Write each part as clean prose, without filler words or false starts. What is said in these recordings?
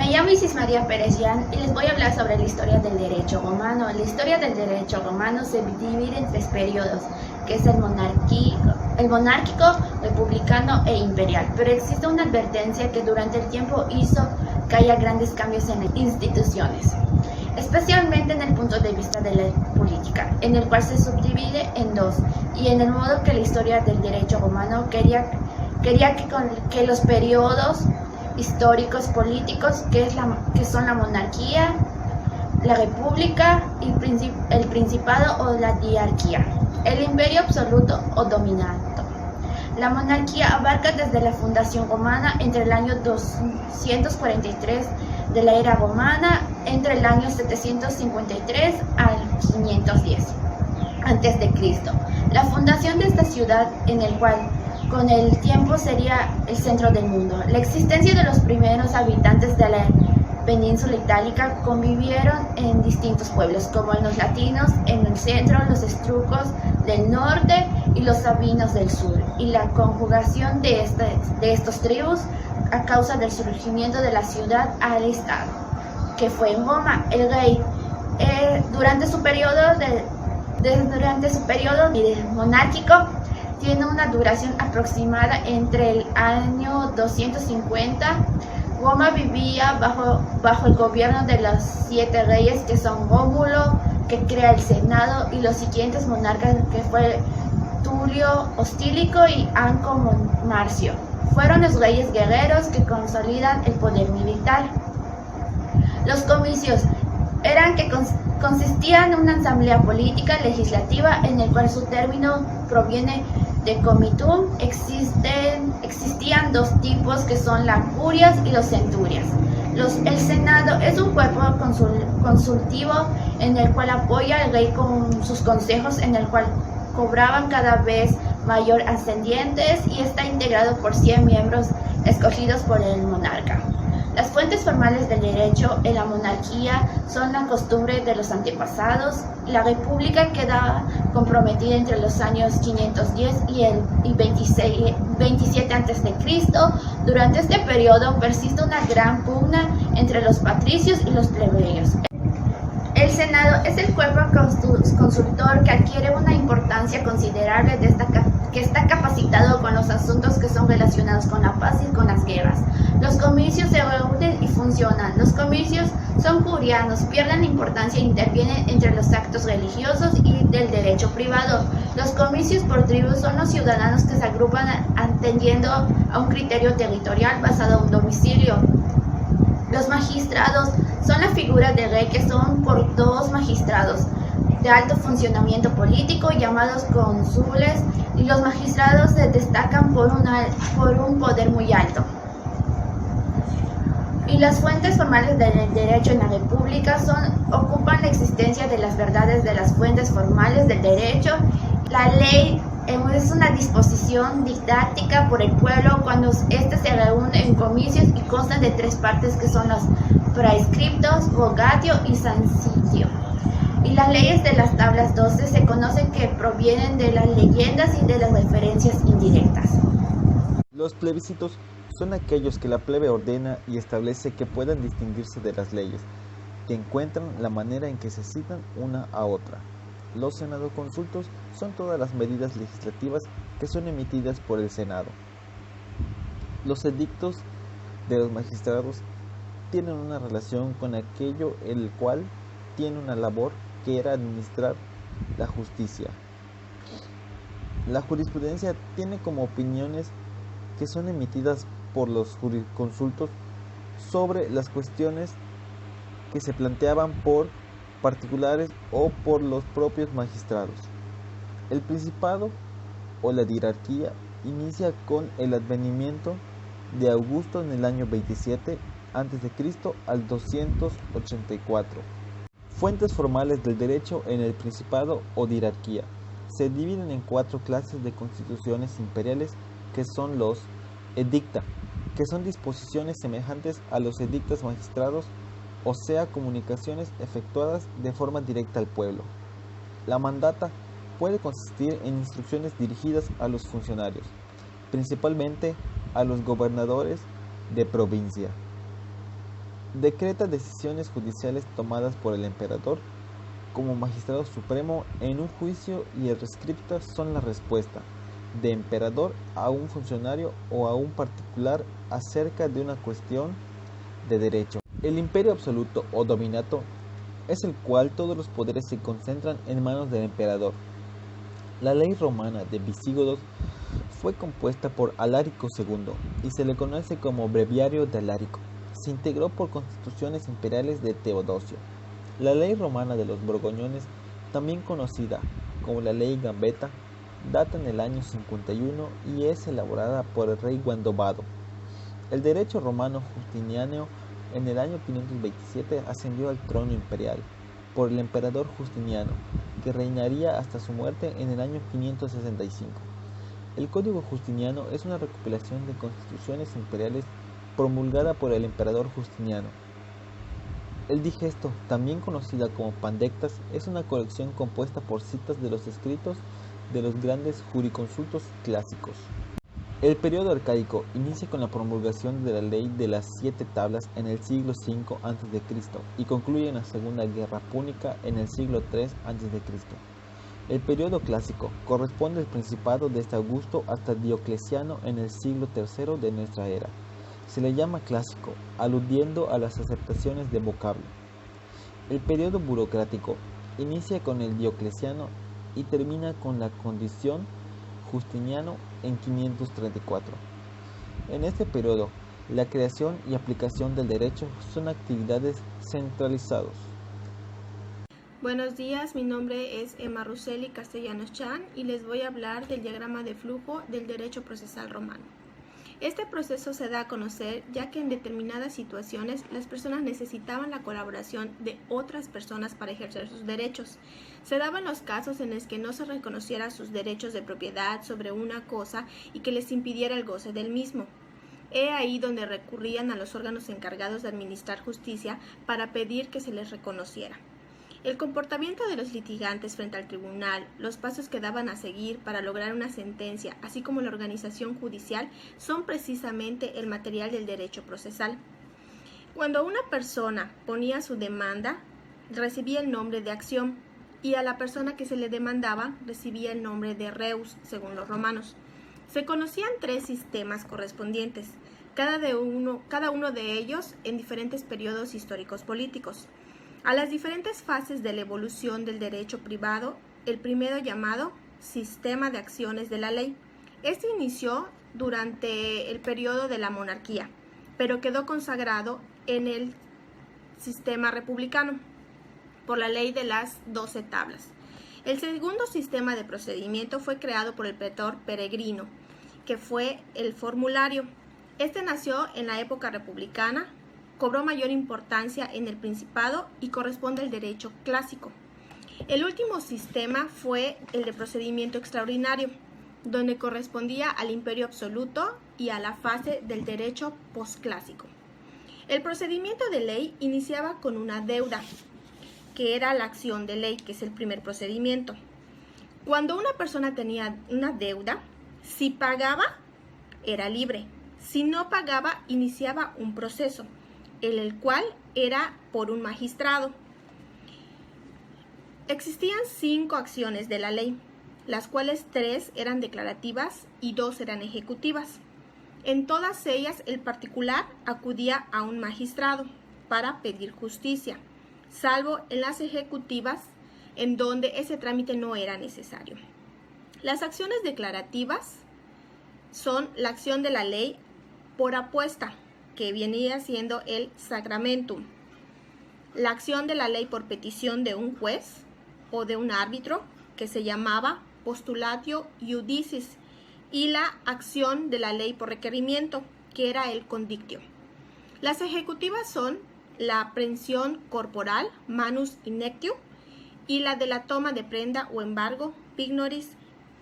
Me llamo Isis María Pérez Jan y les voy a hablar sobre la historia del derecho romano. La historia del derecho romano se divide en tres periodos, que es el monárquico, republicano e imperial. Pero existe una advertencia que durante el tiempo hizo que haya grandes cambios en las instituciones, especialmente en el punto de vista de la política, en el cual se subdivide en dos, y en el modo que la historia del derecho romano quería que los periodos históricos políticos, que son la monarquía, la república, el principado o la diarquía, el imperio absoluto o dominato. La monarquía abarca desde la fundación romana entre el año 243 de la era romana, entre el año 753 al 510 a.C. La fundación de esta ciudad, en el cual con el tiempo sería el centro del mundo. La existencia de los primeros habitantes de la península itálica convivieron en distintos pueblos, como los latinos en el centro, los etruscos del norte y los sabinos del sur, y la conjugación de estos tribus a causa del surgimiento de la ciudad al estado, que fue en Roma. El rey, durante su periodo monárquico, tiene una duración aproximada entre el año 250. Roma vivía bajo el gobierno de los 7 reyes, que son Rómulo, que crea el Senado, y los siguientes monarcas, que fue Tulio Hostílico y Anco Marcio. Fueron los reyes guerreros que consolidan el poder militar. Los comicios consistían en una asamblea política legislativa, en el cual su término proviene de comitum. Existían dos tipos, que son las curias y los centurias. El Senado es un cuerpo consultivo en el cual apoya al rey con sus consejos, en el cual cobraban cada vez mayor ascendientes, y está integrado por 100 miembros escogidos por el monarca. Las fuentes formales del derecho en la monarquía son la costumbre de los antepasados. La república queda comprometida entre los años 510 y 27 a.C. Durante este periodo persiste una gran pugna entre los patricios y los plebeyos. El Senado es el cuerpo consultor que adquiere una importancia considerable, que está capacitado con los asuntos que son relacionados con la paz y con las guerras. Los comicios se reúnen y funcionan. Los comicios son curianos, pierden importancia e intervienen entre los actos religiosos y del derecho privado. Los comicios por tribus son los ciudadanos que se agrupan atendiendo a un criterio territorial basado en un domicilio. Los magistrados son la figura de rey, que son por 2 magistrados de alto funcionamiento político llamados cónsules, y los magistrados se destacan por un poder muy alto. Y las fuentes formales del derecho en la república ocupan la existencia de las verdades de las fuentes formales del derecho. La ley es una disposición didáctica por el pueblo cuando éste se reúne en comicios, y constan de 3 partes, que son los praescriptos, rogatio y sanctio. Y las leyes de las tablas 12 se conocen que provienen de las leyendas y de las referencias indirectas. Los plebiscitos son aquellos que la plebe ordena y establece que puedan distinguirse de las leyes, que encuentran la manera en que se citan una a otra. Los senadoconsultos son todas las medidas legislativas que son emitidas por el Senado. Los edictos de los magistrados tienen una relación con aquello el cual tiene una labor, que era administrar la justicia. La jurisprudencia tiene como opiniones que son emitidas por los jurisconsultos sobre las cuestiones que se planteaban por particulares o por los propios magistrados. El principado o la diarquía inicia con el advenimiento de Augusto en el año 27 a.C. al 284. Fuentes formales del derecho en el principado o diarquía se dividen en 4 clases de constituciones imperiales, que son los edicta, que son disposiciones semejantes a los edictos magistrados, o sea, comunicaciones efectuadas de forma directa al pueblo. La mandata puede consistir en instrucciones dirigidas a los funcionarios, principalmente a los gobernadores de provincia. Decreta decisiones judiciales tomadas por el emperador como magistrado supremo en un juicio y el rescripta son la respuesta de emperador a un funcionario o a un particular acerca de una cuestión de derecho. El imperio absoluto o dominato es el cual todos los poderes se concentran en manos del emperador. La ley romana de Visigodos fue compuesta por Alárico II y se le conoce como Breviario de Alárico. Se integró por constituciones imperiales de Teodosio. La ley romana de los Borgoñones, también conocida como la ley Gambetta, data en el año 51 y es elaborada por el rey Guandobado. El derecho romano Justiniano en el año 527 ascendió al trono imperial por el emperador Justiniano, que reinaría hasta su muerte en el año 565. El Código Justiniano es una recopilación de constituciones imperiales promulgada por el emperador Justiniano. El Digesto, también conocida como Pandectas, es una colección compuesta por citas de los escritos de los grandes jurisconsultos clásicos. El periodo arcaico inicia con la promulgación de la ley de las 7 tablas en el siglo V a.C. y concluye en la Segunda Guerra Púnica en el siglo III a.C. El periodo clásico corresponde al principado desde Augusto hasta Diocleciano en el siglo III de nuestra era. Se le llama clásico, aludiendo a las aceptaciones de vocablo. El periodo burocrático inicia con el Diocleciano y termina con la condición Justiniano en 534. En este periodo, la creación y aplicación del derecho son actividades centralizadas. Buenos días, mi nombre es Emma Russelli Castellanos Chan y les voy a hablar del diagrama de flujo del derecho procesal romano. Este proceso se da a conocer ya que en determinadas situaciones las personas necesitaban la colaboración de otras personas para ejercer sus derechos. Se daban los casos en los que no se reconociera sus derechos de propiedad sobre una cosa y que les impidiera el goce del mismo. He ahí donde recurrían a los órganos encargados de administrar justicia para pedir que se les reconociera. El comportamiento de los litigantes frente al tribunal, los pasos que daban a seguir para lograr una sentencia, así como la organización judicial, son precisamente el material del derecho procesal. Cuando una persona ponía su demanda, recibía el nombre de acción, y a la persona que se le demandaba recibía el nombre de reus, según los romanos. Se conocían 3 sistemas correspondientes, cada uno de ellos en diferentes periodos históricos políticos. A las diferentes fases de la evolución del derecho privado, el primero llamado sistema de acciones de la ley. Este inició durante el periodo de la monarquía, pero quedó consagrado en el sistema republicano por la ley de las 12 tablas. El segundo sistema de procedimiento fue creado por el pretor Peregrino, que fue el formulario. Este nació en la época republicana, cobró mayor importancia en el Principado y corresponde al derecho clásico. El último sistema fue el de procedimiento extraordinario, donde correspondía al imperio absoluto y a la fase del derecho posclásico. El procedimiento de ley iniciaba con una deuda, que era la acción de ley, que es el primer procedimiento. Cuando una persona tenía una deuda, si pagaba, era libre. Si no pagaba, iniciaba un proceso, el cual era por un magistrado. Existían 5 acciones de la ley, las cuales 3 eran declarativas y 2 eran ejecutivas. En todas ellas el particular acudía a un magistrado para pedir justicia, salvo en las ejecutivas, en donde ese trámite no era necesario. Las acciones declarativas son la acción de la ley por apuesta, que venía siendo el sacramentum, la acción de la ley por petición de un juez o de un árbitro, que se llamaba postulatio iudicis, y la acción de la ley por requerimiento, que era el condictio. Las ejecutivas son la aprehensión corporal, manus inectio, y la de la toma de prenda o embargo, pignoris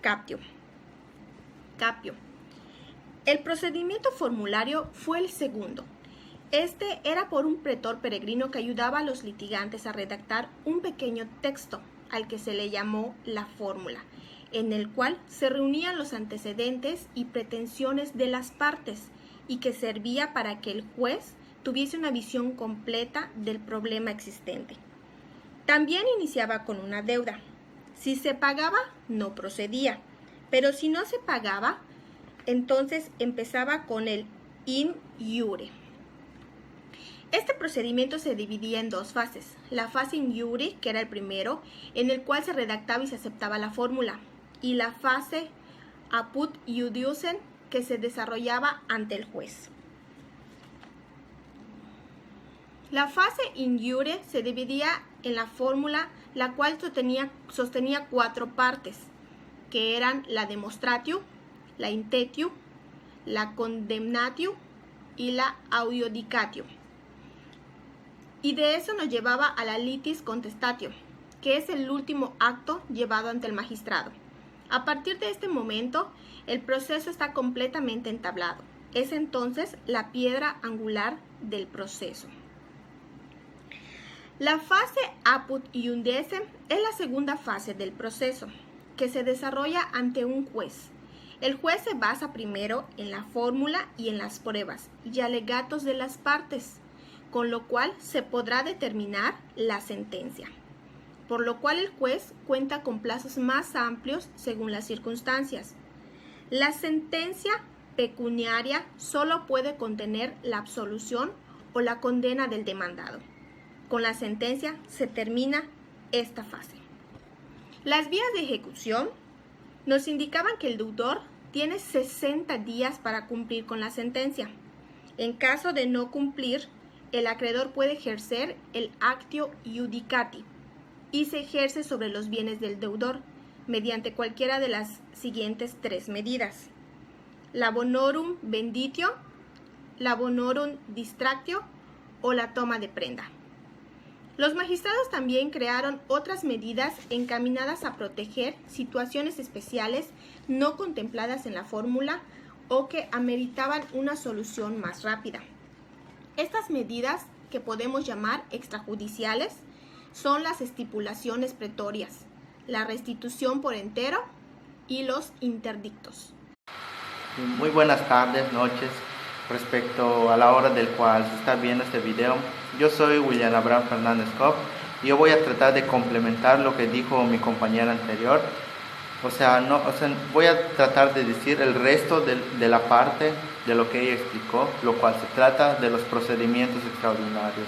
captio. El procedimiento formulario fue el segundo. Este era por un pretor peregrino que ayudaba a los litigantes a redactar un pequeño texto, al que se le llamó la fórmula, en el cual se reunían los antecedentes y pretensiones de las partes y que servía para que el juez tuviese una visión completa del problema existente. También iniciaba con una deuda. Si se pagaba, no procedía, pero si no se pagaba, entonces empezaba con el in iure. Este procedimiento se dividía en dos fases. La fase in iure, que era el primero, en el cual se redactaba y se aceptaba la fórmula, y la fase apud iudicem, que se desarrollaba ante el juez. La fase in iure se dividía en la fórmula, la cual sostenía 4 partes, que eran la demonstratio, la intentatio, la condemnatio y la audiodicatio. Y de eso nos llevaba a la litis contestatio, que es el último acto llevado ante el magistrado. A partir de este momento, el proceso está completamente entablado. Es entonces la piedra angular del proceso. La fase apud iudicem es la segunda fase del proceso, que se desarrolla ante un juez. El juez se basa primero en la fórmula y en las pruebas y alegatos de las partes, con lo cual se podrá determinar la sentencia, por lo cual el juez cuenta con plazos más amplios según las circunstancias. La sentencia pecuniaria solo puede contener la absolución o la condena del demandado. Con la sentencia se termina esta fase. Las vías de ejecución nos indicaban que el deudor tiene 60 días para cumplir con la sentencia. En caso de no cumplir, el acreedor puede ejercer el actio iudicati y se ejerce sobre los bienes del deudor mediante cualquiera de las siguientes 3 medidas: la bonorum venditio, la bonorum distractio o la toma de prenda. Los magistrados también crearon otras medidas encaminadas a proteger situaciones especiales no contempladas en la fórmula o que ameritaban una solución más rápida. Estas medidas, que podemos llamar extrajudiciales, son las estipulaciones pretorias, la restitución por entero y los interdictos. Muy buenas tardes, noches. Respecto a la hora del cual se está viendo este video, yo soy William Abraham Fernández Cobb y yo voy a tratar de complementar lo que dijo mi compañera anterior. Voy a tratar de decir el resto de la parte de lo que ella explicó, lo cual se trata de los procedimientos extraordinarios,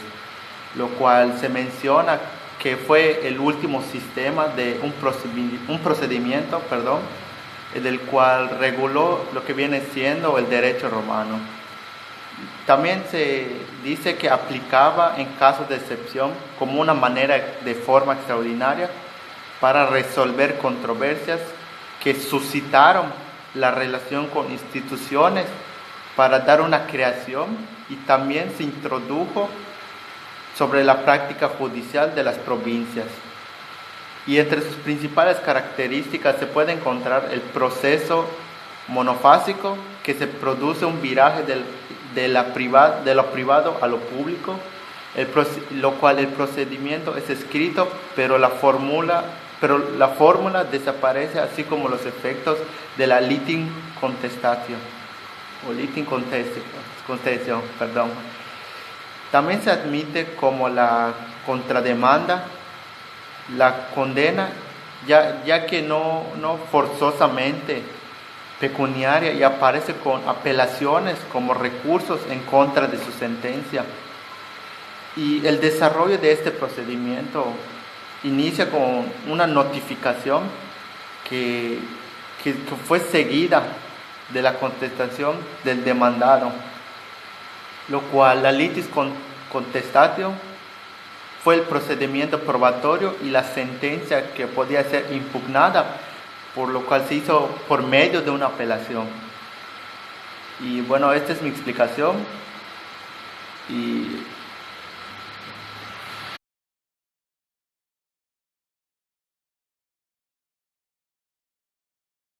lo cual se menciona que fue el último sistema de un procedimiento, del cual reguló lo que viene siendo el derecho romano. También se dice que aplicaba en casos de excepción como una manera de forma extraordinaria para resolver controversias que suscitaron la relación con instituciones para dar una creación, y también se introdujo sobre la práctica judicial de las provincias. Y entre sus principales características se puede encontrar el proceso monofásico, que se produce un viraje de lo privado a lo público, lo cual el procedimiento es escrito, pero la fórmula desaparece, así como los efectos de la litim contestatio o litim contestio. También se admite como la contrademanda la condena, ya que no forzosamente pecuniaria, y aparece con apelaciones como recursos en contra de su sentencia. Y el desarrollo de este procedimiento inicia con una notificación que fue seguida de la contestación del demandado, lo cual la litis contestatio fue el procedimiento probatorio y la sentencia que podía ser impugnada, por lo cual se hizo por medio de una apelación. Y bueno, esta es mi explicación y